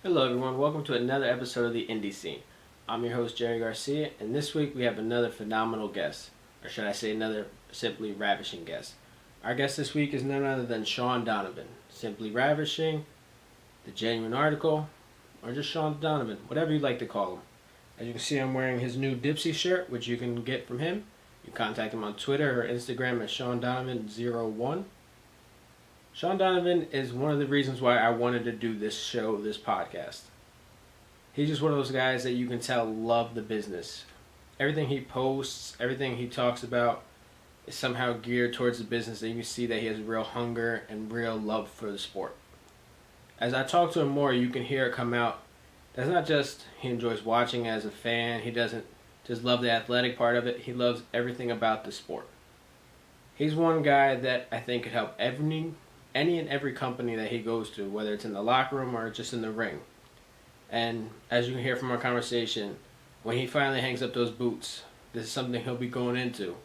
Hello, everyone. Welcome to another episode of the Indy Scene. I'm your host, Jerry Garcia, and this week we have another phenomenal guest, or should I say, another simply ravishing guest. Our guest this week is none other than Shawn Donovan. Simply ravishing, the genuine article, or just Shawn Donovan, whatever you'd like to call him. As you can see, I'm wearing his new Dipsy shirt, which you can get from him. You can contact him on Twitter or Instagram at Shawn Donovan01. Shawn Donovan is one of the reasons why I wanted to do this show, this podcast. He's just one of those guys that you can tell love the business. Everything he posts, everything he talks about is somehow geared towards the business, and you can see that he has real hunger and real love for the sport. As I talk to him more, you can hear it come out. That's not just he enjoys watching as a fan. He doesn't just love the athletic part of it. He loves everything about the sport. He's one guy that I think could help any and every company that he goes to, whether it's in the locker room or just in the ring. And as you can hear from our conversation, when he finally hangs up those boots, this is something he'll be going into.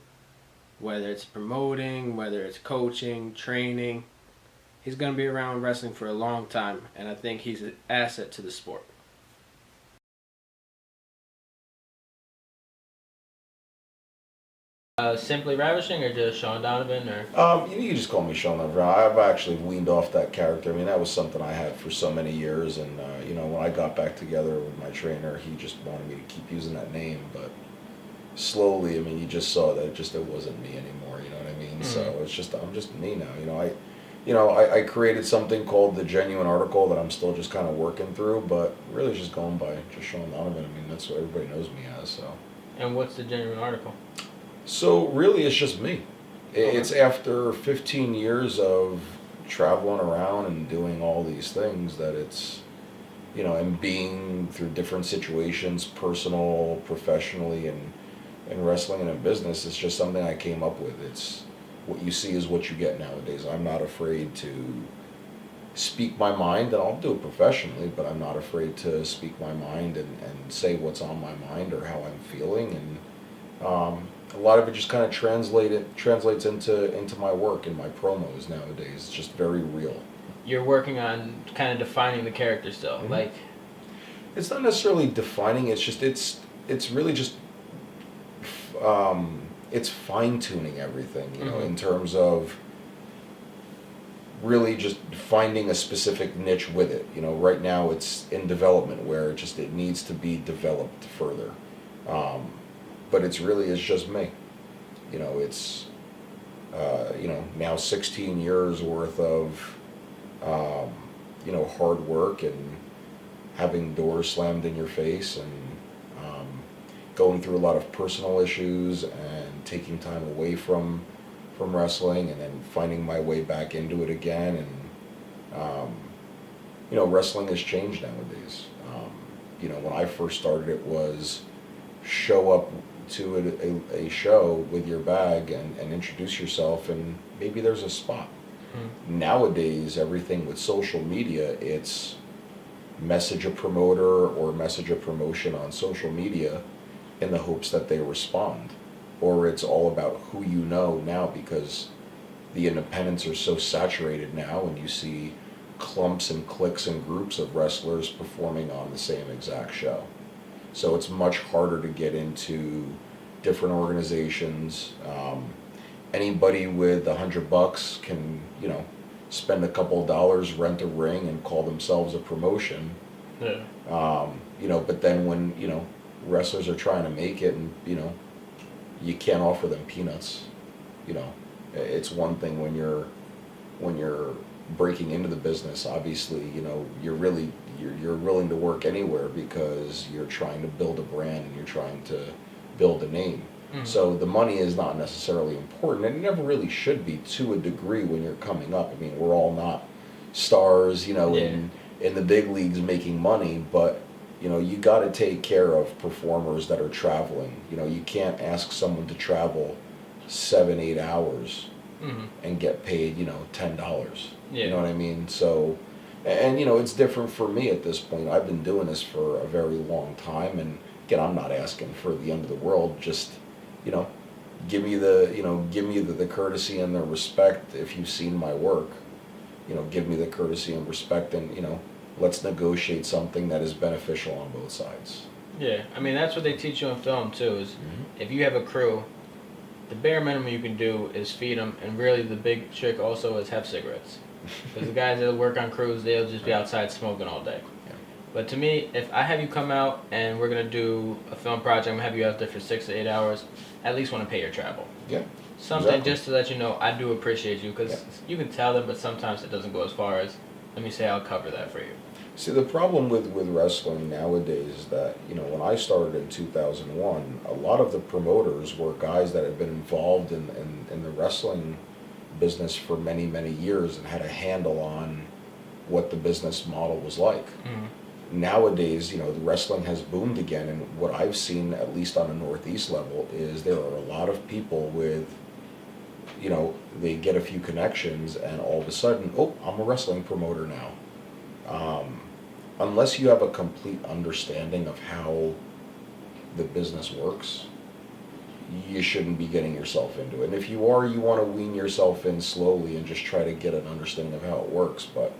Whether it's promoting, whether it's coaching, training, he's going to be around wrestling for a long time, and I think he's an asset to the sport. Simply Ravishing or just Shawn Donovan? You can just call me Shawn Donovan. I've actually weaned off that character. I mean, that was something I had for so many years, and when I got back together with my trainer, he just wanted me to keep using that name. But slowly, I mean, you just saw that it wasn't me anymore. You know what I mean? Mm-hmm. So I'm just me now. I created something called the Genuine Article that I'm still just kind of working through, but really just going by just Shawn Donovan. I mean, that's what everybody knows me as. So. And what's the Genuine Article? So really, it's just me. It's after 15 years of traveling around and doing all these things that it's, and being through different situations, personal, professionally, and wrestling and in business. It's just something I came up with. It's what you see is what you get nowadays. I'm not afraid to speak my mind, and I'll do it professionally, but I'm not afraid to speak my mind and say what's on my mind or how I'm feeling. And a lot of it just kind of translates into my work and my promos nowadays. It's just very real. You're working on kind of defining the character still, mm-hmm. Like it's not necessarily defining. It's just it's really just it's fine tuning everything, mm-hmm. in terms of really just finding a specific niche with it. Right now it's in development where it needs to be developed further. But it's just me. It's now 16 years worth of hard work and having doors slammed in your face and going through a lot of personal issues and taking time away from wrestling and then finding my way back into it again. And wrestling has changed nowadays. When I first started, it was show up to a show with your bag and introduce yourself, and maybe there's a spot. Mm-hmm. Nowadays, everything with social media, it's message a promoter or message a promotion on social media in the hopes that they respond. Or it's all about who you know now, because the independents are so saturated now, and you see clumps and cliques and groups of wrestlers performing on the same exact show. So it's much harder to get into different organizations. Anybody with $100 can, spend a couple of dollars, rent a ring, and call themselves a promotion. Yeah. But then when wrestlers are trying to make it, and you can't offer them peanuts. It's one thing when you're breaking into the business. Obviously, you're willing to work anywhere because you're trying to build a brand and you're trying to build a name. Mm-hmm. So the money is not necessarily important, and it never really should be to a degree when you're coming up. I mean, we're all not stars, in the big leagues making money, but you got to take care of performers that are traveling. You can't ask someone to travel 7-8 hours, mm-hmm. and get paid $10. Yeah. You know what I mean? So, and it's different for me at this point. I've been doing this for a very long time, and again, I'm not asking for the end of the world. Just give me the courtesy and the respect if you've seen my work. Give me the courtesy and respect, and let's negotiate something that is beneficial on both sides. Yeah, I mean, that's what they teach you in film, too, is if you have a crew, the bare minimum you can do is feed them, and really the big trick also is have cigarettes. Because the guys that work on crews, they'll just be outside smoking all day. Yeah. But to me, if I have you come out and we're going to do a film project, I'm going to have you out there for 6 to 8 hours, I at least want to pay your travel. Yeah. Something Exactly. just to let you know, I do appreciate you, because you can tell them, but sometimes it doesn't go as far as, let me say, I'll cover that for you. See, the problem with wrestling nowadays is that, when I started in 2001, a lot of the promoters were guys that had been involved in the wrestling business for many, many years and had a handle on what the business model was like. Nowadays, the wrestling has boomed again, and what I've seen, at least on a Northeast level, is there are a lot of people with, they get a few connections, and all of a sudden, oh, I'm a wrestling promoter now. Unless you have a complete understanding of how the business works, you shouldn't be getting yourself into it. And if you are, you want to wean yourself in slowly and just try to get an understanding of how it works. But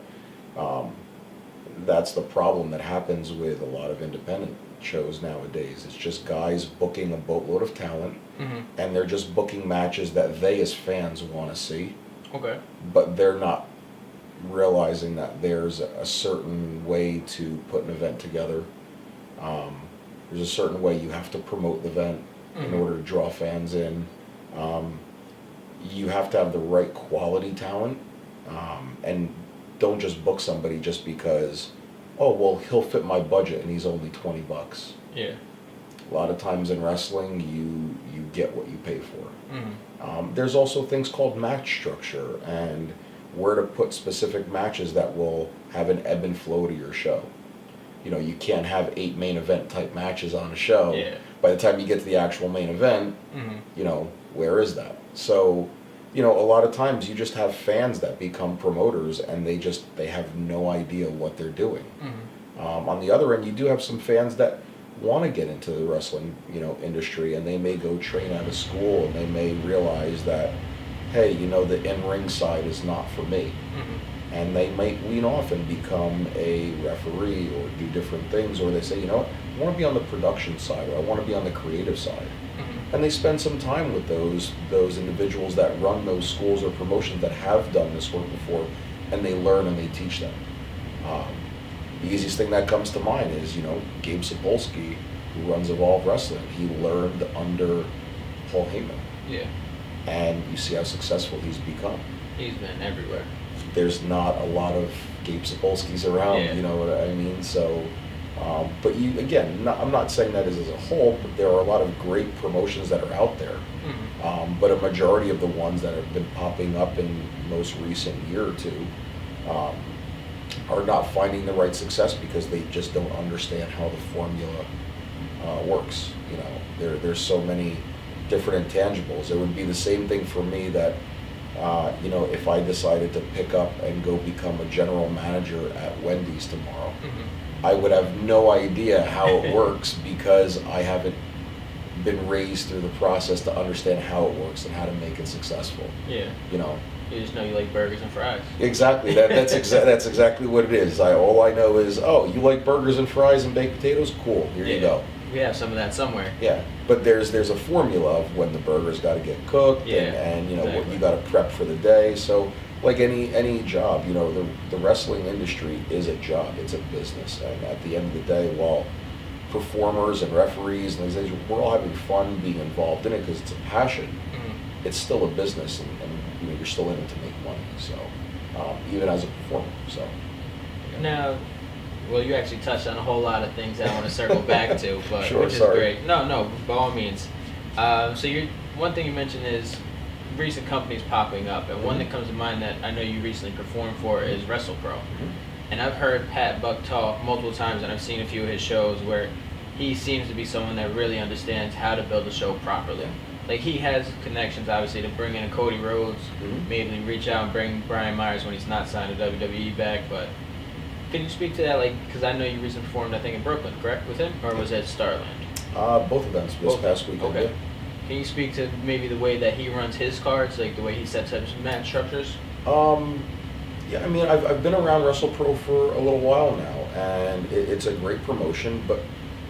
that's the problem that happens with a lot of independent shows nowadays. It's just guys booking a boatload of talent, and they're just booking matches that they as fans want to see. Okay. But they're not realizing that there's a certain way to put an event together. There's a certain way you have to promote the event in order to draw fans in. You have to have the right quality talent, and don't just book somebody just because, oh, well, he'll fit my budget and he's only $20. Yeah. A lot of times in wrestling, you get what you pay for. There's also things called match structure and where to put specific matches that will have an ebb and flow to your show. You can't have 8 main event type matches on a show. Yeah. By the time you get to the actual main event, where is that? So, a lot of times you just have fans that become promoters and they have no idea what they're doing. On the other end, you do have some fans that want to get into the wrestling, industry, and they may go train out of school and they may realize that, hey, the in-ring side is not for me. And they might wean off and become a referee or do different things, or they say, I want to be on the production side, or I want to be on the creative side. And they spend some time with those individuals that run those schools or promotions that have done this work before, and they learn and they teach them. The easiest thing that comes to mind is, Gabe Sapolsky, who runs Evolve Wrestling. He learned under Paul Heyman. Yeah. And you see how successful he's become. He's been everywhere. There's not a lot of Gabe Sapolskys around, you know what I mean? So, but I'm not saying that as a whole, but there are a lot of great promotions that are out there. But a majority of the ones that have been popping up in the most recent year or two are not finding the right success because they just don't understand how the formula works. There's so many different intangibles. It would be the same thing for me that, if I decided to pick up and go become a general manager at Wendy's tomorrow, I would have no idea how it works because I haven't been raised through the process to understand how it works and how to make it successful. Yeah. You just know you like burgers and fries. Exactly. That's exactly what it is. All I know is, oh, you like burgers and fries and baked potatoes? Cool. Here you go. We have some of that somewhere. Yeah, but there's a formula of when the burger's got to get cooked, and exactly. what you got to prep for the day. So, like any job, the wrestling industry is a job. It's a business, and at the end of the day, while performers and referees and these things, we're all having fun being involved in it because it's a passion. It's still a business, and you're still in it to make money. So, even as a performer. So. Now. Well, you actually touched on a whole lot of things that I want to circle back to, but Sure, which is sorry. great. No, by all means. So one thing you mentioned is recent companies popping up, and one that comes to mind that I know you recently performed for is WrestlePro. And I've heard Pat Buck talk multiple times, and I've seen a few of his shows where he seems to be someone that really understands how to build a show properly. Like, he has connections, obviously, to bring in a Cody Rhodes, maybe reach out and bring Brian Myers when he's not signed to WWE back, but can you speak to that, because I know you recently performed, I think, in Brooklyn, correct, with him? Or was it Starland? Both events this past weekend. Okay. Can you speak to maybe the way that he runs his cards, like the way he sets up his match structures? Yeah, I mean, I've been around WrestlePro for a little while now, and it's a great promotion, but,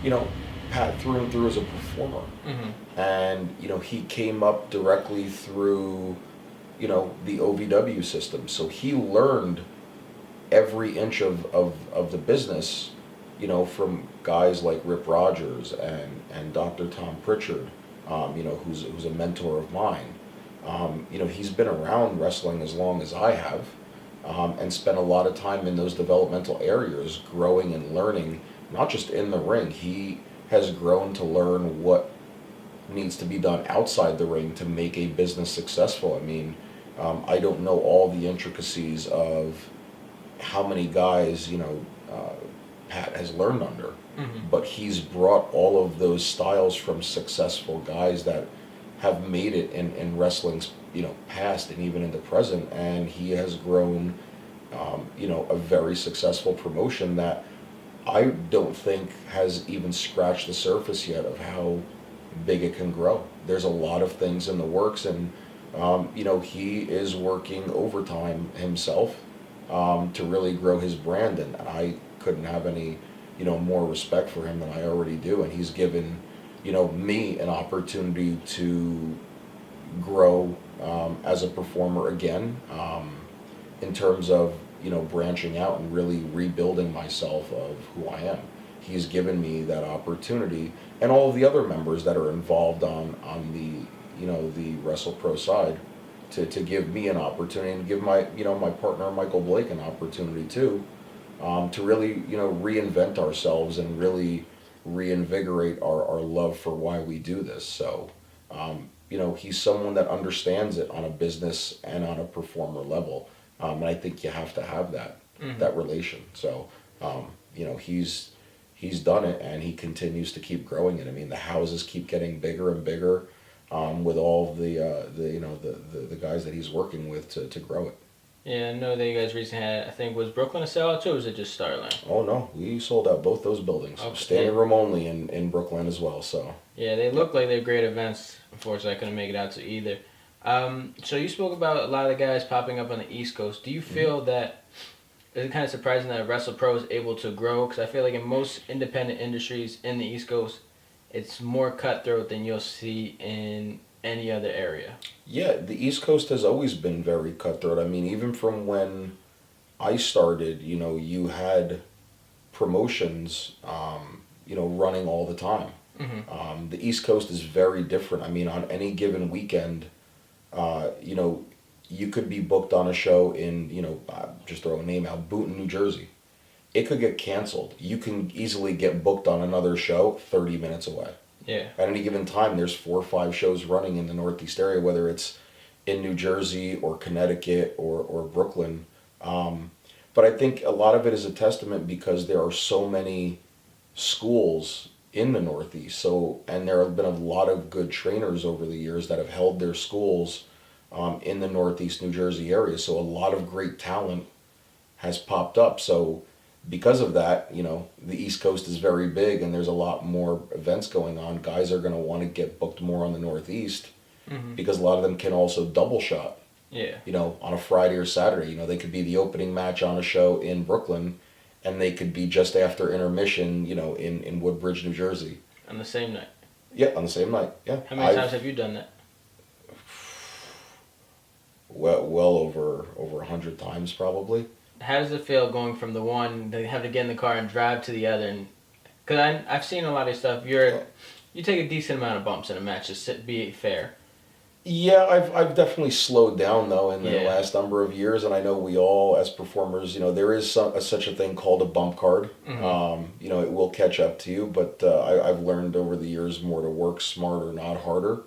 you know, Pat through and through is a performer. Mm-hmm. And, you know, he came up directly through, you know, the OVW system. So he learned every inch of the business, you know, from guys like Rip Rogers and Dr. Tom Pritchard, you know, who's a mentor of mine. You know, he's been around wrestling as long as I have, and spent a lot of time in those developmental areas, growing and learning, not just in the ring. He has grown to learn what needs to be done outside the ring to make a business successful. I mean, I don't know all the intricacies of how many guys, you know, Pat has learned under, but he's brought all of those styles from successful guys that have made it in wrestling's, you know, past and even in the present, and he has grown, you know, a very successful promotion that I don't think has even scratched the surface yet of how big it can grow. There's a lot of things in the works, and you know, he is working overtime himself to really grow his brand, and I couldn't have any, you know, more respect for him than I already do. And he's given, you know, me an opportunity to grow as a performer again, in terms of, you know, branching out and really rebuilding myself of who I am. He's given me that opportunity, and all of the other members that are involved on the, you know, the WrestlePro side, to give me an opportunity, and give my, you know, my partner Michael Blake an opportunity too, to really, you know, reinvent ourselves and really reinvigorate our love for why we do this. So, you know, he's someone that understands it on a business and on a performer level, and I think you have to have that that relation. So, you know, he's done it, and he continues to keep growing it. I mean, the houses keep getting bigger and bigger, with all the you know, the guys that he's working with to grow it. Yeah, I know that you guys recently had, I think, was Brooklyn a sellout too, or was it just Starland? Oh no, we sold out both those buildings. Okay. Standing room only in Brooklyn as well. So Yeah, they look like they're great events. Unfortunately, I couldn't make it out to either. So you spoke about a lot of the guys popping up on the East Coast. Do you feel that, is it kind of surprising that WrestlePro is able to grow? Because I feel like in most independent industries in the East Coast, it's more cutthroat than you'll see in any other area. yeah, the East Coast has always been very cutthroat. I mean, even from when I started, you know, you had promotions, you know, running all the time. The East Coast is very different. I mean, on any given weekend, you know, you could be booked on a show in, you know, just throw a name out, Boonton, New Jersey. It could get canceled. You can easily get booked on another show 30 minutes away. Yeah. At any given time, there's 4 or 5 shows running in the Northeast area, whether it's in New Jersey or Connecticut or Brooklyn. But I think a lot of it is a testament because there are so many schools in the Northeast. So, and there have been a lot of good trainers over the years that have held their schools in the Northeast New Jersey area. So a lot of great talent has popped up. So because of that, you know, the East Coast is very big, and there's a lot more events going on. Guys are going to want to get booked more on the Northeast because a lot of them can also double shot. Yeah. You know, on a Friday or Saturday, you know, they could be the opening match on a show in Brooklyn, and they could be just after intermission, you know, in Woodbridge, New Jersey. On the same night. Yeah, on the same night. Yeah. How many times have you done that? Well over 100 times probably. How does it feel going from the one they have to get in the car and drive to the other? And because I've seen a lot of stuff, you take a decent amount of bumps in a match, just to be fair. Yeah, I've definitely slowed down though in the last number of years, and I know we all as performers, you know, there is such a thing called a bump card. You know, it will catch up to you, but I've learned over the years more to work smarter, not harder.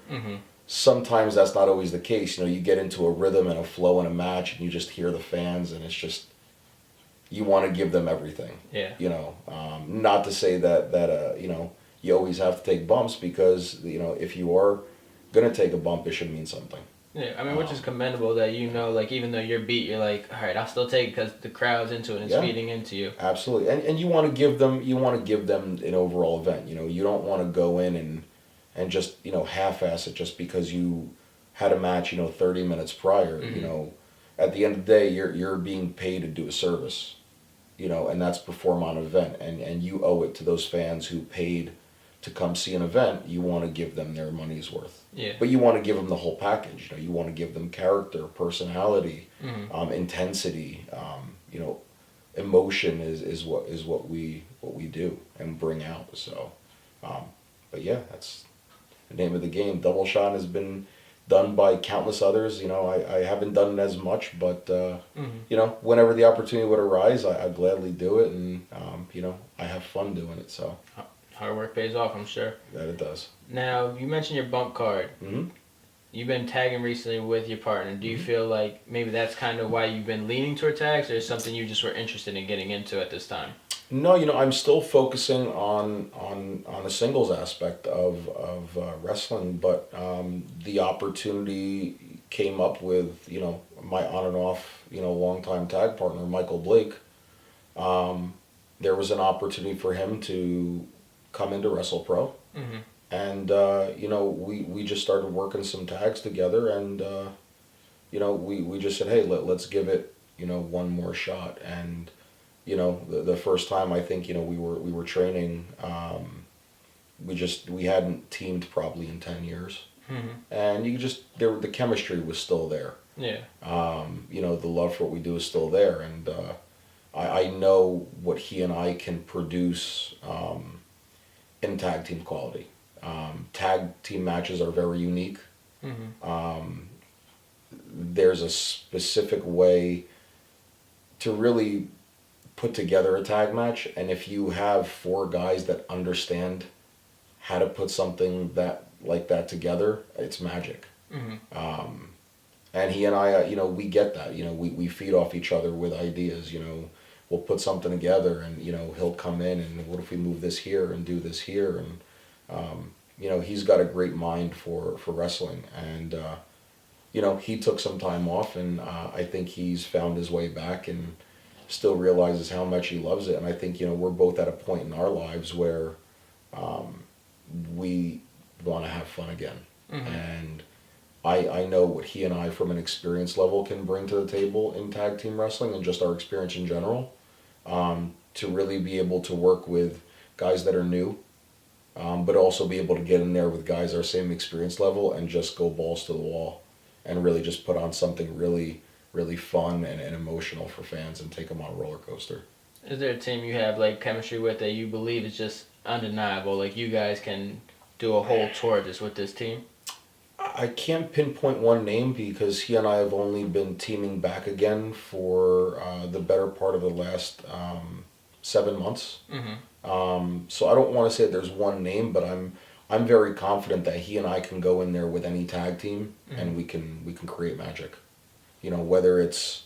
Sometimes that's not always the case. You know, you get into a rhythm and a flow in a match, and you just hear the fans, and it's just, you want to give them everything. Yeah. You know, not to say that you know, you always have to take bumps, because, you know, if you are gonna take a bump, it should mean something. Yeah, I mean, which is commendable that, you know, like, even though you're beat, you're like, all right, I'll still take it because the crowd's into it and it's feeding into you. Absolutely, and you want to give them an overall event. You know, you don't want to go in and just, you know, half-ass it just because you had a match, you know, 30 minutes prior. You know, at the end of the day, you're being paid to do a service, and that's perform on an event, and you owe it to those fans who paid to come see an event. You want to give them their money's worth. Yeah. But you want to give them the whole package. You want to give them character, personality, intensity. Emotion is what we do and bring out. So, but yeah, that's the name of the game. Double shot has been done by countless others. I haven't done it as much, but whenever the opportunity would arise, I gladly do it, and I have fun doing it. So hard work pays off, I'm sure. that it does. Now, you mentioned your bump card. Mm-hmm. You've been tagging recently with your partner. Do you feel like maybe that's kind of why you've been leaning toward tags, or is something you just were interested in getting into at this time? No, I'm still focusing on the singles aspect of wrestling, but the opportunity came up with my on and off longtime tag partner Michael Blake. There was an opportunity for him to come into WrestlePro, and we just started working some tags together, and we just said, hey, let's give it one more shot. And the first time, I think we were training, we hadn't teamed probably in 10 years, and the chemistry was still there. Yeah. The love for what we do is still there, and I know what he and I can produce in tag team quality. Tag team matches are very unique. There's a specific way to really put together a tag match, and if you have 4 guys that understand how to put something like that together, it's magic. And he and I, we get that. We feed off each other with ideas. We'll put something together, and he'll come in, and what if we move this here and do this here, and he's got a great mind for wrestling, and he took some time off, and I think he's found his way back and still realizes how much he loves it. And I think we're both at a point in our lives where we want to have fun again, and I know what he and I, from an experience level, can bring to the table in tag team wrestling and just our experience in general, to really be able to work with guys that are new, but also be able to get in there with guys our same experience level and just go balls to the wall and really just put on something really, really fun and emotional for fans and take them on a roller coaster. Is there a team you have chemistry with that you believe is just undeniable? Like you guys can do a whole tour just with this team? I can't pinpoint one name because he and I have only been teaming back again for the better part of the last 7 months. So I don't want to say there's one name, but I'm very confident that he and I can go in there with any tag team, and we can create magic. Whether it's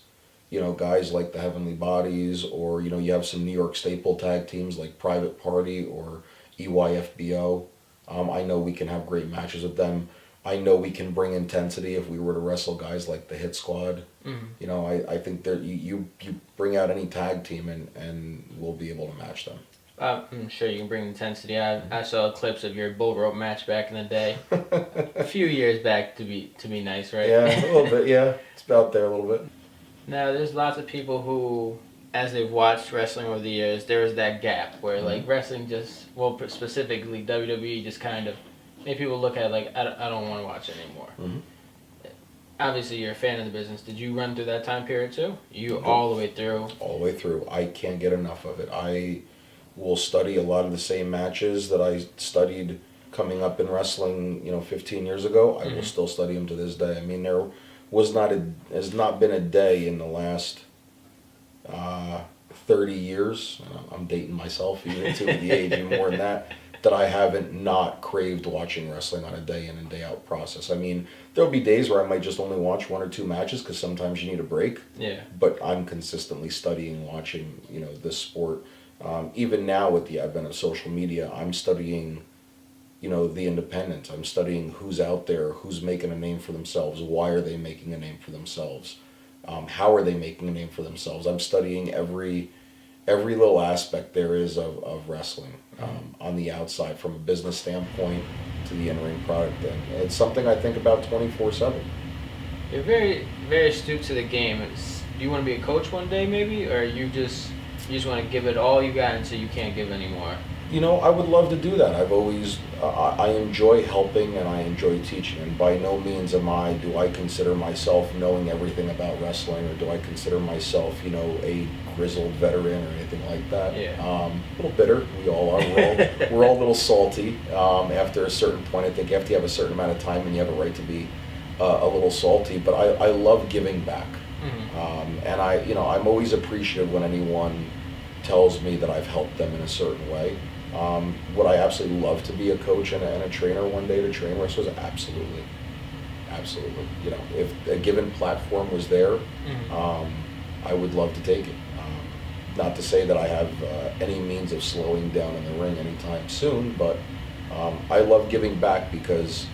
guys like the Heavenly Bodies, or you have some New York staple tag teams like Private Party or EYFBO. I know we can have great matches with them. I know we can bring intensity if we were to wrestle guys like the Hit Squad. I think that you bring out any tag team, and we'll be able to match them. I'm sure you can bring intensity. I saw clips of your bull rope match back in the day, a few years back to be nice, right? Yeah, a little bit. Yeah, it's about there a little bit. Now, there's lots of people who, as they've watched wrestling over the years, there was that gap where wrestling specifically WWE just kind of made people look at it I don't want to watch it anymore. Obviously, you're a fan of the business. Did you run through that time period too? All the way through? All the way through. I can't get enough of it. I will study a lot of the same matches that I studied coming up in wrestling, 15 years ago. I will still study them to this day. I mean, there has not been a day in the last 30 years, and I'm dating myself even to the age even more than that I haven't not craved watching wrestling on a day in and day out process. I mean, there'll be days where I might just only watch 1 or 2 matches because sometimes you need a break. Yeah. But I'm consistently studying, watching, this sport. Even now with the advent of social media, I'm studying, the independents. I'm studying who's out there, who's making a name for themselves, why are they making a name for themselves, how are they making a name for themselves. I'm studying every little aspect there is of wrestling, on the outside, from a business standpoint to the in-ring product. And it's something I think about 24/7. You're very, very astute to the game. Do you want to be a coach one day, maybe, or you just want to give it all you got until you can't give anymore? I would love to do that. I've always, I enjoy helping and I enjoy teaching. And by no means do I consider myself knowing everything about wrestling, or do I consider myself, a grizzled veteran or anything like that. Yeah. A little bitter. We all are. We're all a little salty. After a certain point, I think after you have a certain amount of time and you have a right to be a little salty. But I love giving back. Mm-hmm. And I'm always appreciative when anyone tells me that I've helped them in a certain way. Would I absolutely love to be a coach and a trainer one day to train wrestlers? Absolutely. Absolutely. If a given platform was there, I would love to take it. Not to say that I have any means of slowing down in the ring anytime soon, but I love giving back because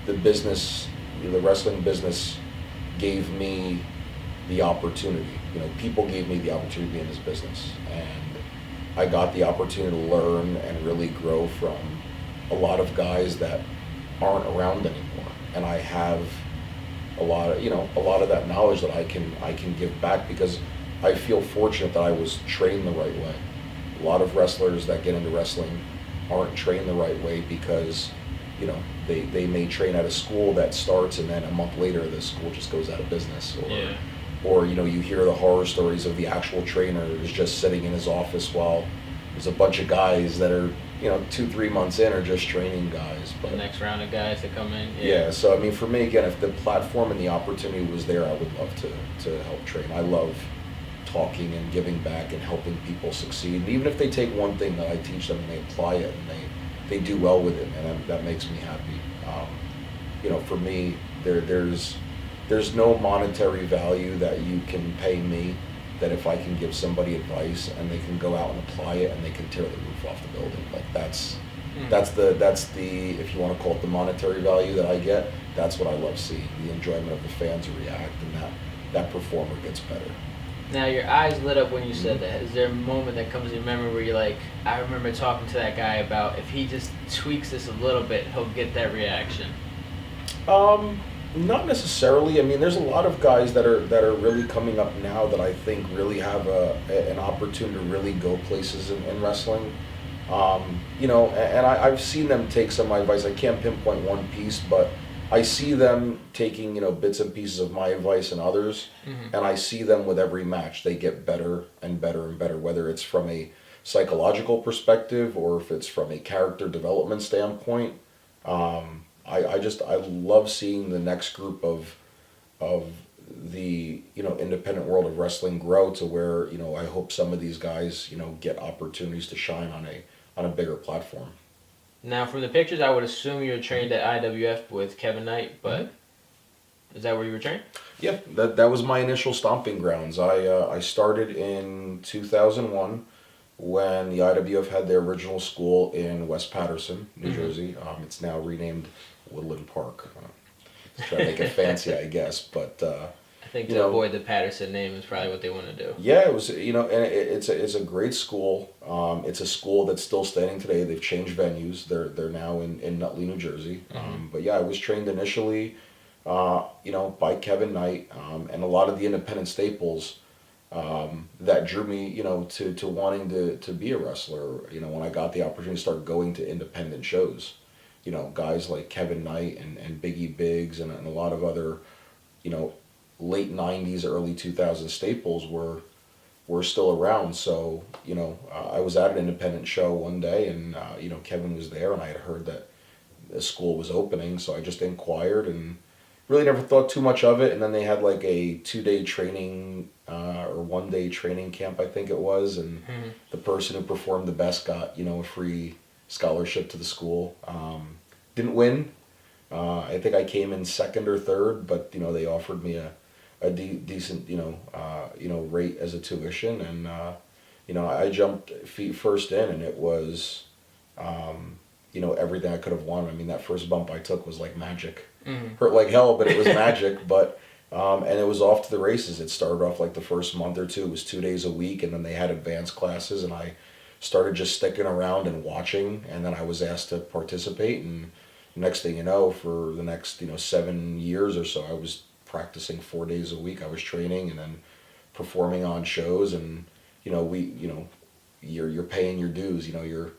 the wrestling business gave me the opportunity. People gave me the opportunity to be in this business, and I got the opportunity to learn and really grow from a lot of guys that aren't around anymore. And I have a lot of that knowledge that I can give back because I feel fortunate that I was trained the right way. A lot of wrestlers that get into wrestling aren't trained the right way because, they may train at a school that starts and then a month later the school just goes out of business. Or you hear the horror stories of the actual trainer who's just sitting in his office while there's a bunch of guys that are 2-3 months in are just training guys. But the next round of guys that come in. Yeah. So I mean, for me again, if the platform and the opportunity was there, I would love to help train. I love talking and giving back and helping people succeed. And even if they take one thing that I teach them and they apply it and they do well with it, and that makes me happy. For me, there's no monetary value that you can pay me that if I can give somebody advice and they can go out and apply it and they can tear the roof off the building. Like that's the if you want to call it the monetary value that I get, that's what I love seeing. The enjoyment of the fans react, and that performer gets better. Now your eyes lit up when you said that. Is there a moment that comes to your memory where you're like, I remember talking to that guy about if he just tweaks this a little bit, he'll get that reaction? Not necessarily. I mean, there's a lot of guys that are really coming up now that I think really have an opportunity to really go places in wrestling. And I've seen them take some of my advice. I can't pinpoint one piece, but I see them taking bits and pieces of my advice and others, and I see them with every match. They get better and better and better, whether it's from a psychological perspective or if it's from a character development standpoint. I love seeing the next group of the independent world of wrestling grow to where I hope some of these guys get opportunities to shine on a bigger platform. Now, from the pictures, I would assume you were trained at IWF with Kevin Knight, but is that where you were trained? Yeah, that was my initial stomping grounds. I started in 2001 when the IWF had their original school in West Patterson, New Jersey. It's now renamed Woodland Park. Try to make it fancy, I guess, but I think to avoid the Patterson name is probably what they want to do. Yeah, it was, and it's a great school. It's a school that's still standing today. They've changed venues. They're now in Nutley, New Jersey. But yeah, I was trained initially, by Kevin Knight, and a lot of the independent staples that drew me, to wanting to be a wrestler. When I got the opportunity to start going to independent shows, guys like Kevin Knight and Biggie Biggs and a lot of other, late 90s, early 2000s staples were still around. So, I was at an independent show one day and, Kevin was there and I had heard that the school was opening. So I just inquired and really never thought too much of it. And then they had like a 2-day training or 1-day training camp, I think it was. And the person who performed the best got, a free scholarship to the school. Didn't win. I think I came in second or third, but, they offered me a decent, rate as a tuition. And, I jumped feet first in and it was, everything I could have wanted. I mean, that first bump I took was like magic. Hurt like hell, but it was magic. But, and it was off to the races. It started off like the first month or two. It was 2 days a week. And then they had advanced classes and I started just sticking around and watching. And then I was asked to participate and next thing you know, for the next 7 years or so, I was practicing 4 days a week. I was training and then performing on shows, and you're paying your dues. You're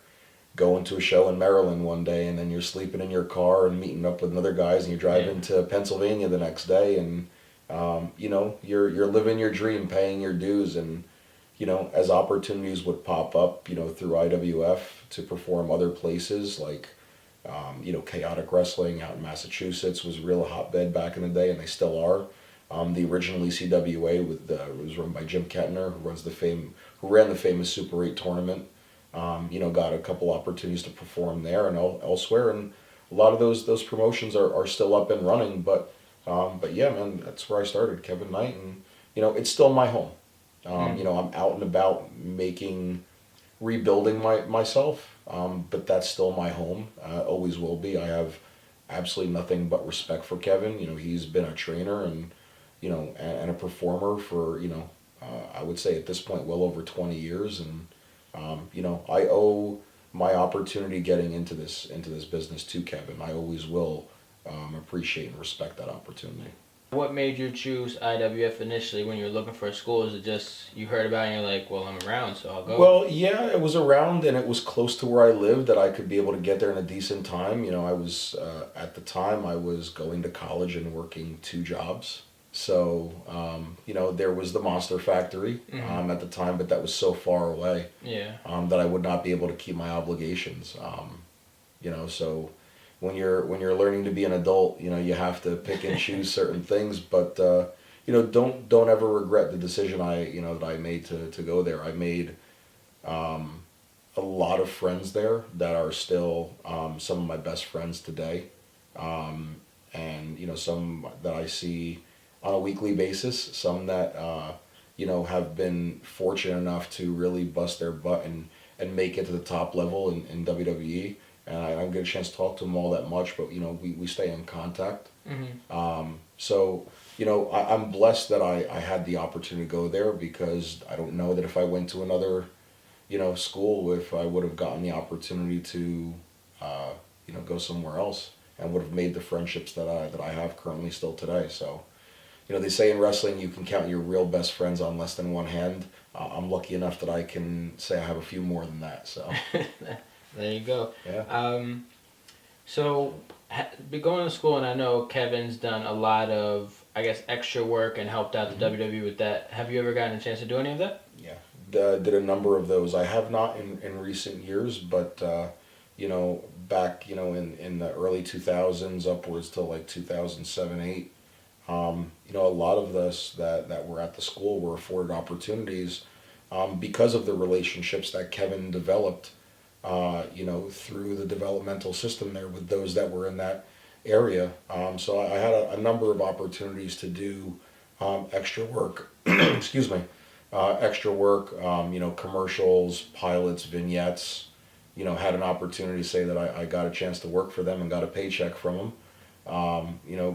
going to a show in Maryland one day, and then you're sleeping in your car and meeting up with other guys, and you're driving to Pennsylvania the next day, and you're living your dream, paying your dues, and as opportunities would pop up, through IWF to perform other places, like Chaotic Wrestling out in Massachusetts was a real hotbed back in the day, and they still are. The original ECWA was run by Jim Kettner, who ran the famous Super 8 tournament. Got a couple opportunities to perform there and elsewhere, and a lot of those promotions are still up and running. But yeah, man, that's where I started, Kevin Knight, and it's still my home. I'm out and about rebuilding myself, but that's still my home. Always will be. I have absolutely nothing but respect for Kevin. He's been a trainer and and a performer for I would say at this point well over 20 years, and I owe my opportunity getting into this business to Kevin. I always will appreciate and respect that opportunity. What made you choose IWF initially when you were looking for a school? Is it just you heard about it and you're like, well, I'm around, so I'll go? Well, yeah, it was around, and it was close to where I lived, that I could be able to get there in a decent time. I was, at the time, I was going to college and working 2 jobs. So, there was the Monster Factory at the time, but that was so far away that I would not be able to keep my obligations. So when you're learning to be an adult, you have to pick and choose certain things, but don't ever regret the decision that I made to go there. I made a lot of friends there that are still some of my best friends today, and some that I see on a weekly basis, some that have been fortunate enough to really bust their butt and make it to the top level in WWE. And I don't get a chance to talk to them all that much, but we stay in contact. So I'm blessed that I had the opportunity to go there, because I don't know that if I went to another school, if I would have gotten the opportunity to go somewhere else, and would have made the friendships that I have currently still today. So they say in wrestling you can count your real best friends on less than one hand. I'm lucky enough that I can say I have a few more than that. So. There you go. Yeah. So, going to school, and I know Kevin's done a lot of, I guess, extra work and helped out the WWE with that. Have you ever gotten a chance to do any of that? Yeah, did a number of those. I have not in recent years, but back in the early 2000s upwards till like 2007, 8. A lot of us that were at the school were afforded opportunities because of the relationships that Kevin developed. Through the developmental system there with those that were in that area. So I had a number of opportunities to do extra work, excuse me, extra work, commercials, pilots, vignettes, had an opportunity to say that I got a chance to work for them and got a paycheck from them.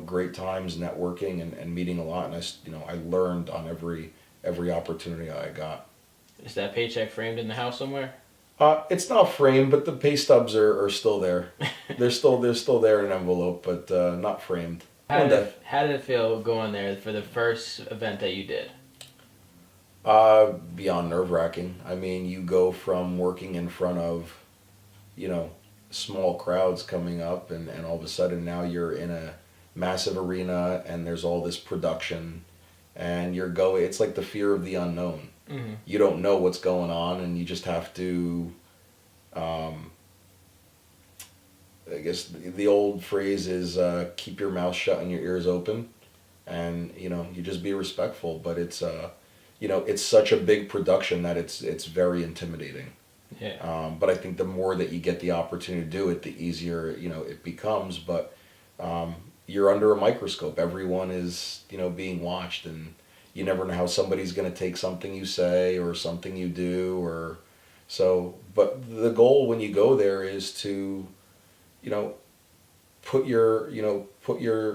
Great times networking and meeting a lot, and I learned on every opportunity I got. Is that paycheck framed in the house somewhere? It's not framed, but the pay stubs are still there. They're still there in an envelope, but not framed. How did it feel going there for the first event that you did? Beyond nerve-wracking. I mean, you go from working in front of, small crowds coming up, and all of a sudden now you're in a massive arena, and there's all this production, and it's like the fear of the unknown. Mm-hmm. You don't know what's going on, and you just have to, I guess the old phrase is keep your mouth shut and your ears open, and you just be respectful. But it's it's such a big production that it's very intimidating. Yeah. But I think the more that you get the opportunity to do it, the easier it becomes. But you're under a microscope. Everyone is being watched, and you never know how somebody's going to take something you say or something you do, or so. But the goal when you go there is to, put your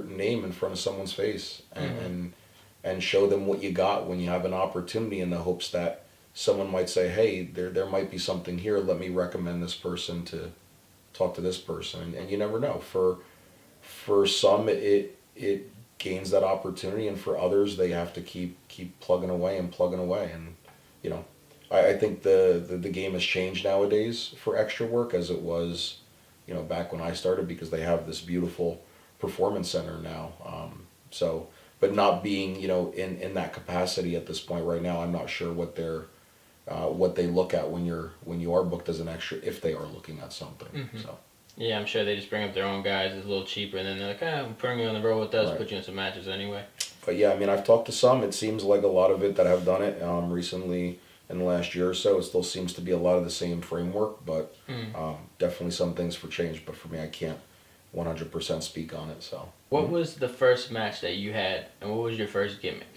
name in front of someone's face, and show them what you got when you have an opportunity, in the hopes that someone might say, hey, there might be something here. Let me recommend this person to talk to this person, and you never know. For some, it gains that opportunity, and for others, they have to keep plugging away, and you know, I think the game has changed nowadays for extra work as it was, you know, back when I started, because they have this beautiful performance center now. So, but not being, you know, in that capacity at this point right now, I'm not sure what they look at when you are booked as an extra, if they are looking at something. Mm-hmm. So. Yeah, I'm sure they just bring up their own guys. It's a little cheaper, and then they're like, we'll bring you on the road with us, Right. put you in some matches anyway. But yeah, I mean, I've talked to some. It seems like a lot of it that have done it recently in the last year or so. It still seems to be a lot of the same framework, but definitely some things for change. But for me, I can't 100% speak on it. So. What was the first match that you had, and what was your first gimmick?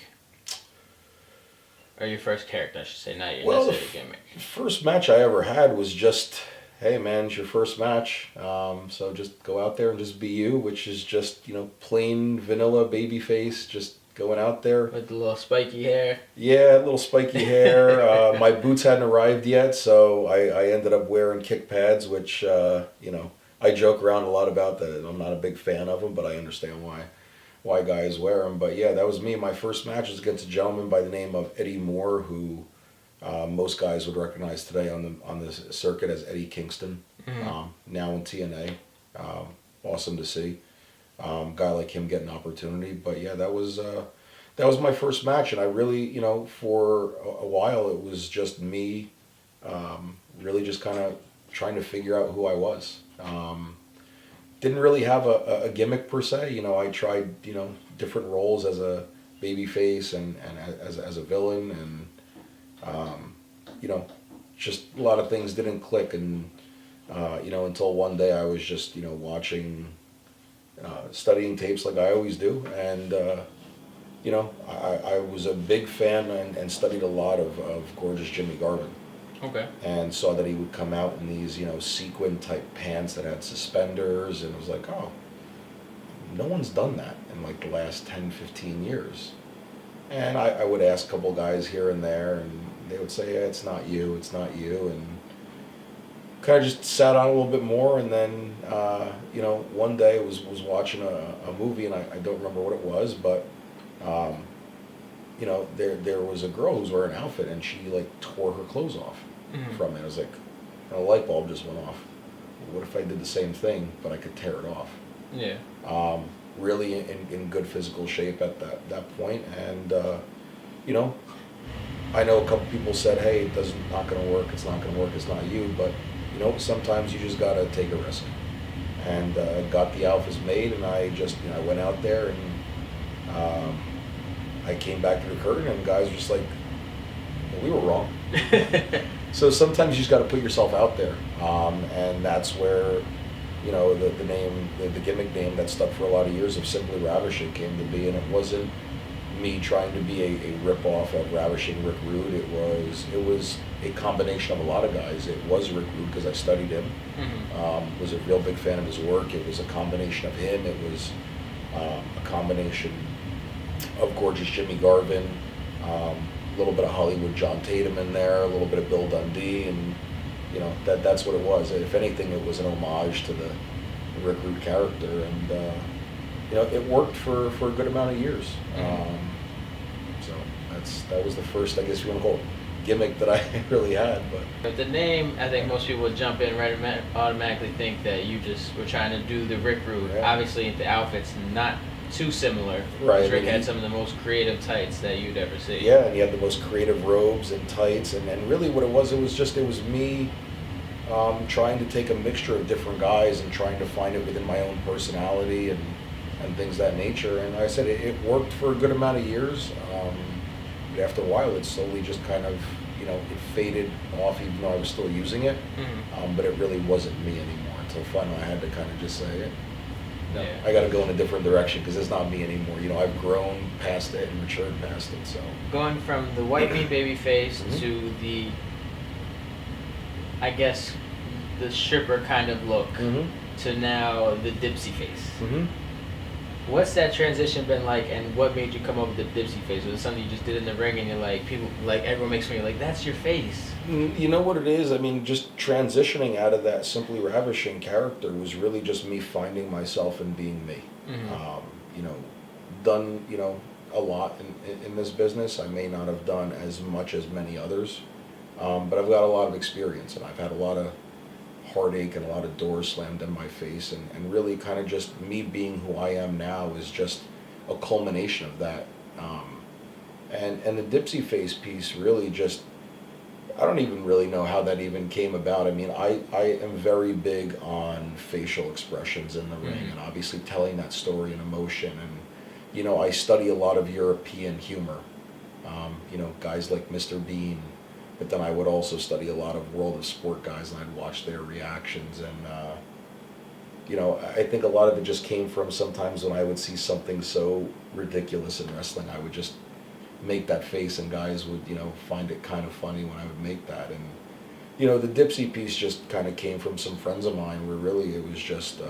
Or your first character, I should say, not your necessarily gimmick. The first match I ever had was just, hey man, it's your first match, so just go out there and just be you, which is just, you know, plain vanilla baby face, just going out there. With the little spiky hair. Yeah, little spiky hair. My boots hadn't arrived yet, so I ended up wearing kick pads, which, you know, I joke around a lot about that. I'm not a big fan of them, but I understand why guys wear them. But yeah, that was me. My first match was against a gentleman by the name of Eddie Moore, who most guys would recognize today on the circuit as Eddie Kingston, now in TNA. Awesome to see. Guy like him get an opportunity. But yeah, that was my first match, and I really, you know, for a while it was just me, really just kind of trying to figure out who I was. Didn't really have a gimmick per se. You know, I tried, you know, different roles as a baby face and as a villain, and you know, just a lot of things didn't click, and you know, until one day I was just, you know, watching, studying tapes like I always do, and you know, I was a big fan and studied a lot of gorgeous Jimmy Garvin. Okay. And saw that he would come out in these, you know, sequin type pants that had suspenders, and it was like, oh, no one's done that in like the last 10, 15 years. And I would ask a couple guys here and there, and they would say, yeah, it's not you, and kind of just sat on a little bit more, and then, you know, one day I was watching a movie, and I don't remember what it was, but, you know, there was a girl who was wearing an outfit, and she like tore her clothes off from it. I was like, a light bulb just went off. What if I did the same thing, but I could tear it off? Yeah. Really in good physical shape at that point, and you know, I know a couple people said, hey, not going to work, it's not you, but you know, sometimes you just got to take a risk, and got the outfits made, and I just, you know, I went out there, and I came back to the curtain, and guys were just like, well, we were wrong. So sometimes you just got to put yourself out there, and that's where, you know, the name, the gimmick name that stuck for a lot of years of Simply Ravishing came to be, and it wasn't me trying to be a rip-off of Ravishing Rick Rude. It was a combination of a lot of guys. It was Rick Rude because I studied him. Was a real big fan of his work. It was a combination of him. It was a combination of gorgeous Jimmy Garvin, a little bit of Hollywood John Tatum in there, a little bit of Bill Dundee, and you know, that's what it was. If anything, it was an homage to the Rick Rude character, and you know, it worked for a good amount of years. So that was the first, I guess you want to call it, gimmick that I really had. But the name, I think most people would jump in right, automatically think that you just were trying to do the Rick Rude. Yeah. Obviously, the outfit's not too similar. Right. Rick had some of the most creative tights that you'd ever see. Yeah, and he had the most creative robes and tights, and really what it was me trying to take a mixture of different guys and trying to find it within my own personality and things of that nature. And like I said, it worked for a good amount of years. But after a while, it slowly just kind of, you know, it faded off, even though I was still using it. But it really wasn't me anymore until finally I had to kind of just say, no, yeah, I got to go in a different direction because it's not me anymore. You know, I've grown past it and matured past it. So going from the white meat baby face to the, I guess, the stripper kind of look to now the dipsy face. What's that transition been like, and what made you come up with the Dipsy face? Was it something you just did in the ring, and you're like, people, like everyone makes fun of you, like that's your face? You know what it is? I mean, just transitioning out of that Simply Ravishing character was really just me finding myself and being me. Mm-hmm. You know, done, a lot in this business. I may not have done as much as many others, but I've got a lot of experience, and I've had a lot of heartache and a lot of doors slammed in my face, and really kind of just me being who I am now is just a culmination of that. And the Dipsy face piece really just, I don't even really know how that even came about. I mean, I am very big on facial expressions in the ring, and obviously telling that story and emotion. And, I study a lot of European humor, guys like Mr. Bean, but then I would also study a lot of World of Sport guys, and I'd watch their reactions. And, I think a lot of it just came from sometimes when I would see something so ridiculous in wrestling, I would just make that face, and guys would, find it kind of funny when I would make that. And, the Dipsy piece just kind of came from some friends of mine where really it was just,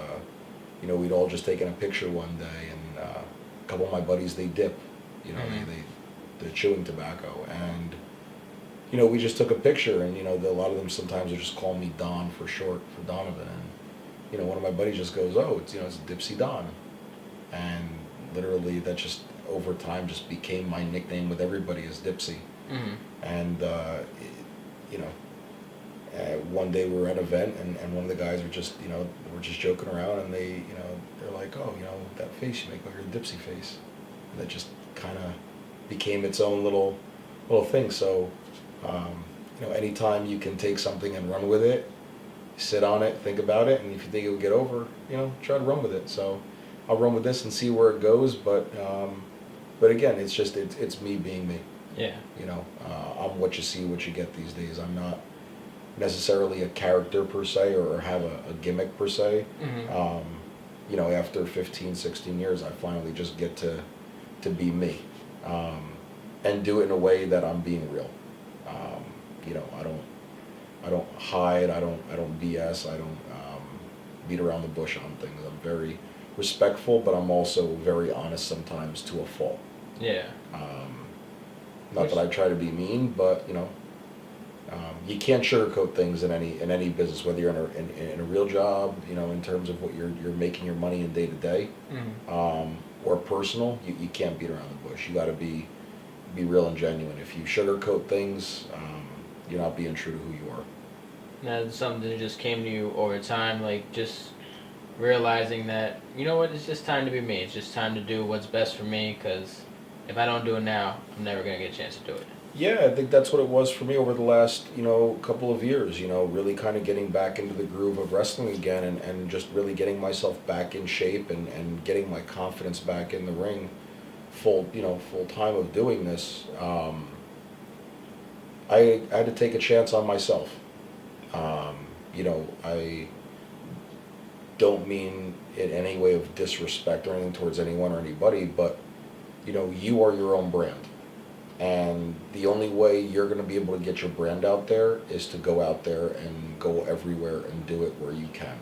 we'd all just taken a picture one day, and a couple of my buddies, they dip, they're chewing tobacco. And, we just took a picture, and, a lot of them sometimes would just call me Don for short, for Donavan. And, one of my buddies just goes, oh, it's Dipsy Don. And literally that just over time just became my nickname with everybody as Dipsy. And, one day we were at an event, and one of the guys were just, we're just joking around, and they're like, oh, that face you make, like your Dipsy face. And that just kind of became its own little thing. So, anytime you can take something and run with it, sit on it, think about it, and if you think it will get over, try to run with it. So I'll run with this and see where it goes, but again, it's just, it's me being me. Yeah. I'm what you see, what you get these days. I'm not necessarily a character per se, or have a gimmick per se. After 15, 16 years, I finally just get to be me, and do it in a way that I'm being real. I don't hide, I don't BS, I don't beat around the bush on things. I'm very respectful, but I'm also very honest sometimes to a fault. Yeah. Not that I try to be mean, but you can't sugarcoat things in any business, whether you're in a real job, in terms of what you're making your money in day to day, or personal. You can't beat around the bush. You got to be real and genuine. If you sugarcoat things, you're not being true to who you are. Now, something that just came to you over time, like just realizing that, it's just time to be me. It's just time to do what's best for me, because if I don't do it now, I'm never going to get a chance to do it. Yeah, I think that's what it was for me over the last, couple of years, really kind of getting back into the groove of wrestling again, and just really getting myself back in shape, and getting my confidence back in the ring full time of doing this. I had to take a chance on myself. I don't mean in any way of disrespect or anything towards anyone or anybody, but, you are your own brand. And the only way you're going to be able to get your brand out there is to go out there and go everywhere and do it where you can.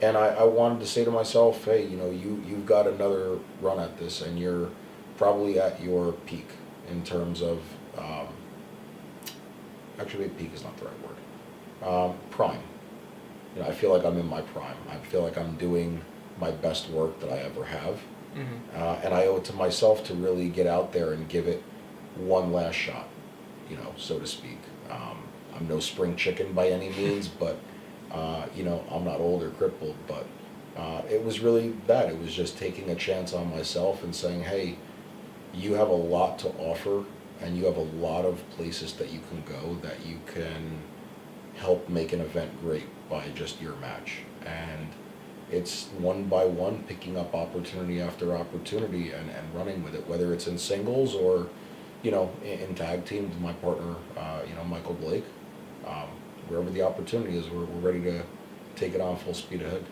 And I wanted to say to myself, hey, you've got another run at this, and you're probably at your peak in terms of, actually peak is not the right word, prime. I feel like I'm in my prime. I feel like I'm doing my best work that I ever have. And I owe it to myself to really get out there and give it one last shot, so to speak. I'm no spring chicken by any means, but, I'm not old or crippled, but it was really that. It was just taking a chance on myself and saying, hey, you have a lot to offer, and you have a lot of places that you can go that you can help make an event great by just your match. And it's one by one picking up opportunity after opportunity, and running with it, whether it's in singles or, in tag team with my partner, Michael Blake. Wherever the opportunity is, we're ready to take it on full speed ahead.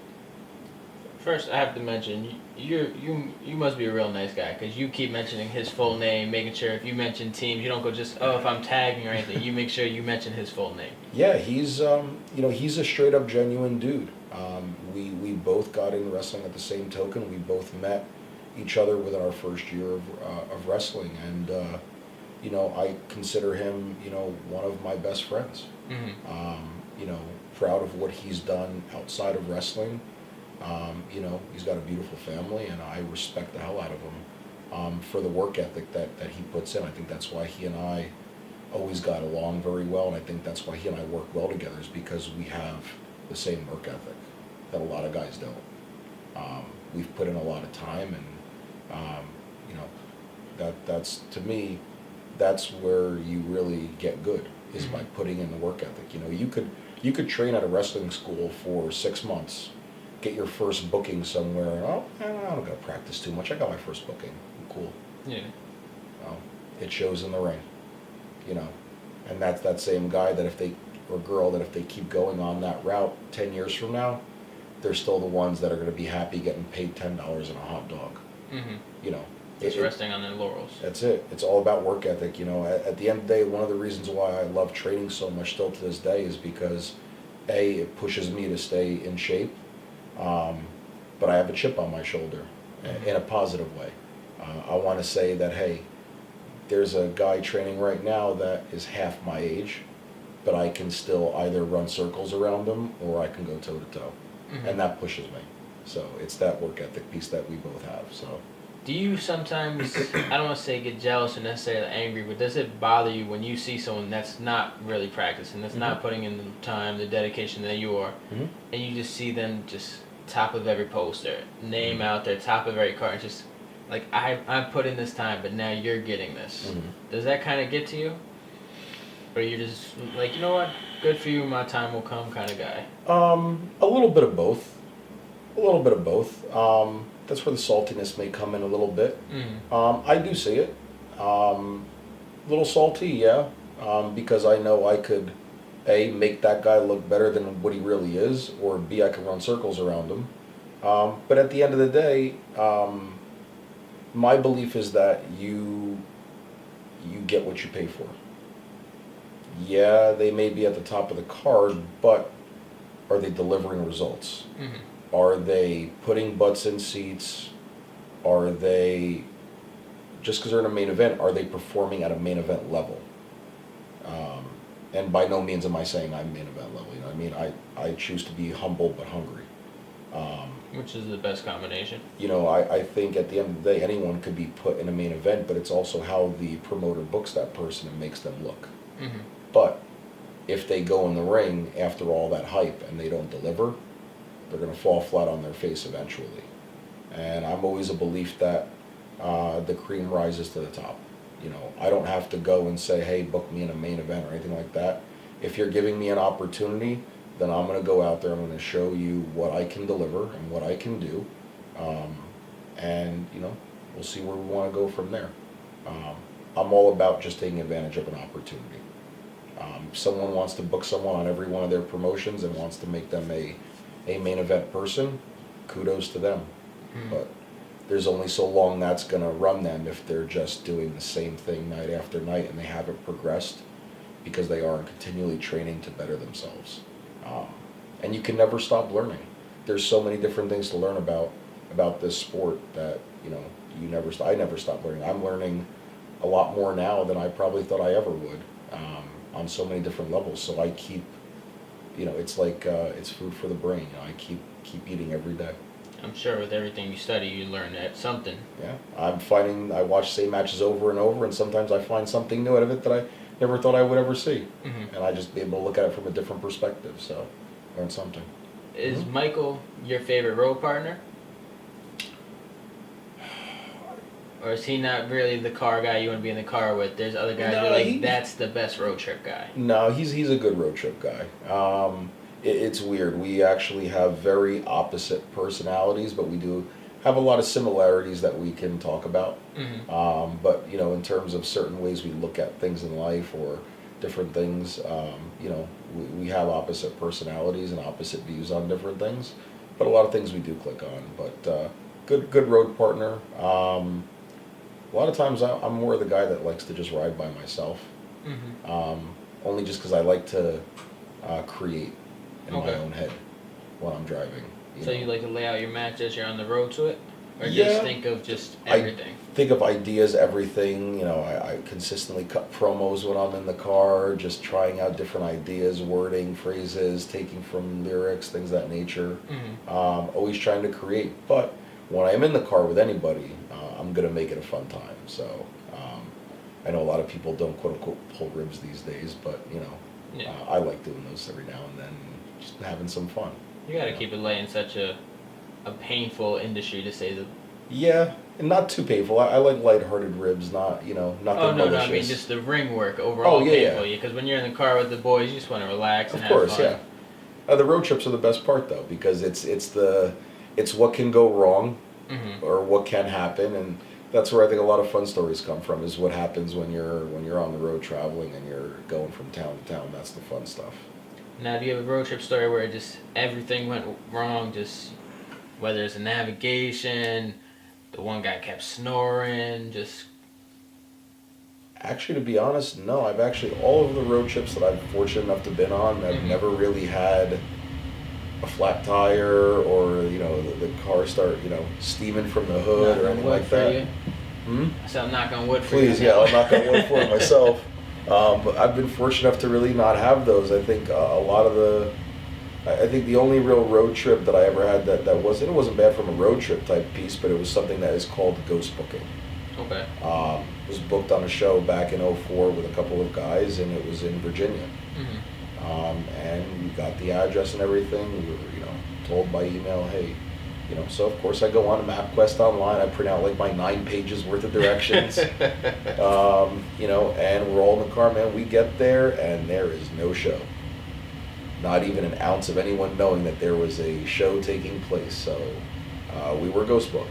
First, I have to mention, you must be a real nice guy, because you keep mentioning his full name, making sure if you mention teams, you don't go just, if I'm tagging or anything. You make sure you mention his full name. Yeah, he's a straight up genuine dude. We both got in wrestling at the same token. We both met each other within our first year of wrestling, and you know, I consider him, you know, one of my best friends. You know, proud of what he's done outside of wrestling. You know, he's got a beautiful family, and I respect the hell out of him for the work ethic that he puts in. I think that's why he and I always got along very well, and I think that's why he and I work well together, is because we have the same work ethic that a lot of guys don't. We've put in a lot of time, and you know, that's to me, that's where you really get good, is by putting in the work ethic. You know, you could train at a wrestling school for 6 months, get your first booking somewhere, and I'm not gonna practice too much. I got my first booking. I'm cool. Yeah. Well, it shows in the ring. You know, and that's that same guy that if they, or girl, that if they keep going on that route 10 years from now, they're still the ones that are going to be happy getting paid $10 and a hot dog. You know, just resting on their laurels. That's it. It's all about work ethic. You know, at the end of the day, one of the reasons why I love training so much still to this day is because it pushes me to stay in shape, but I have a chip on my shoulder in a positive way. I want to say that, hey, there's a guy training right now that is half my age, but I can still either run circles around him or I can go toe to toe, and that pushes me. So it's that work ethic piece that we both have. So, do you sometimes, I don't want to say get jealous or necessarily angry, but does it bother you when you see someone that's not really practicing, that's not putting in the time, the dedication that you are, and you just see them just top of every poster, name out there, top of every card, just like, I put in this time, but now you're getting this. Does that kind of get to you? Or you're just like, you know what, good for you, my time will come kind of guy? A little bit of both. A little bit of both. That's where the saltiness may come in a little bit. I do see it. A little salty, yeah, because I know I could, A, make that guy look better than what he really is, or B, I can run circles around him. But at the end of the day, my belief is that you get what you pay for. Yeah, they may be at the top of the card, but are they delivering results? Are they putting butts in seats? Are they, just because they're in a main event, are they performing at a main event level? And by no means am I saying I'm main event level. You know what I mean? I choose to be humble but hungry. Which is the best combination? You know, I think at the end of the day, anyone could be put in a main event, but it's also how the promoter books that person and makes them look. But if they go in the ring after all that hype and they don't deliver, they're going to fall flat on their face eventually. And I'm always a belief that the cream rises to the top. You know, I don't have to go and say, hey, book me in a main event or anything like that. If you're giving me an opportunity, then I'm going to go out there, I'm going to show you what I can deliver and what I can do. And, you know, we'll see where we want to go from there. I'm all about just taking advantage of an opportunity. If someone wants to book someone on every one of their promotions and wants to make them a main event person, kudos to them. But there's only so long that's going to run them if they're just doing the same thing night after night and they haven't progressed because they aren't continually training to better themselves. And you can never stop learning. There's so many different things to learn about this sport that, you know, I never stop learning. I'm learning a lot more now than I probably thought I ever would, on so many different levels. So I keep, you know, it's like it's food for the brain. You know, I keep eating every day. I'm sure with everything you study, you learn that something. Yeah, I watch the same matches over and over, and sometimes I find something new out of it that I never thought I would ever see. And I just be able to look at it from a different perspective, so learn something. Is Michael your favorite road partner? Or is he not really the car guy you want to be in the car with? There's other guys who are like, that's the best road trip guy. No, he's a good road trip guy. It's weird. We actually have very opposite personalities, but we do have a lot of similarities that we can talk about. But, you know, in terms of certain ways we look at things in life or different things, you know, we have opposite personalities and opposite views on different things. But a lot of things we do click on. But good road partner. A lot of times I'm more the guy that likes to just ride by myself. Only just because I like to create in my own head. when I'm driving. So you like to lay out your match as you're on the road to it? Or Yeah. just think of just everything? Think of ideas, everything. You know, I consistently cut promos when I'm in the car, just trying out different ideas, wording, phrases, taking from lyrics, things of that nature. Always trying to create. But when I'm in the car with anybody, I'm going to make it a fun time. So I know a lot of people don't quote unquote pull ribs these days, but you know, I like doing those every now and then, just having some fun. You got to keep it light in such a painful industry, to say the... Yeah, and not too painful. I like lighthearted ribs, not, you know, nothing Oh, no, malicious. I mean just the ring work overall painful. Because when you're in the car with the boys, you just want to relax and have fun. Of course, yeah. The road trips are the best part, though, because it's what can go wrong, or what can happen, and that's where I think a lot of fun stories come from, is what happens when you're on the road traveling and you're going from town to town. That's the fun stuff. Now, do you have a road trip story where just everything went wrong, just whether it's a navigation, the one guy kept snoring, just... Actually, to be honest, no. I've actually, all of the road trips that I've been fortunate enough to been on, I've never really had a flat tire or, you know, the car start, you know, steaming from the hood or anything like that. So I'm knock on wood for you. Please, yeah, I'll knock on wood for it myself. But I've been fortunate enough to really not have those. I think I think the only real road trip that I ever had that wasn't, it wasn't bad from a road trip type piece, but it was something that is called ghost booking. Okay. Was booked on a show back in 2004 with a couple of guys, and it was in Virginia. And we got the address and everything. We were, you know, told by email, hey, you know, so of course I go on to MapQuest online. I print out like my 9 pages worth of directions, you know, and we're all in the car, man. We get there and there is no show. Not even an ounce of anyone knowing that there was a show taking place. So we were ghost booked.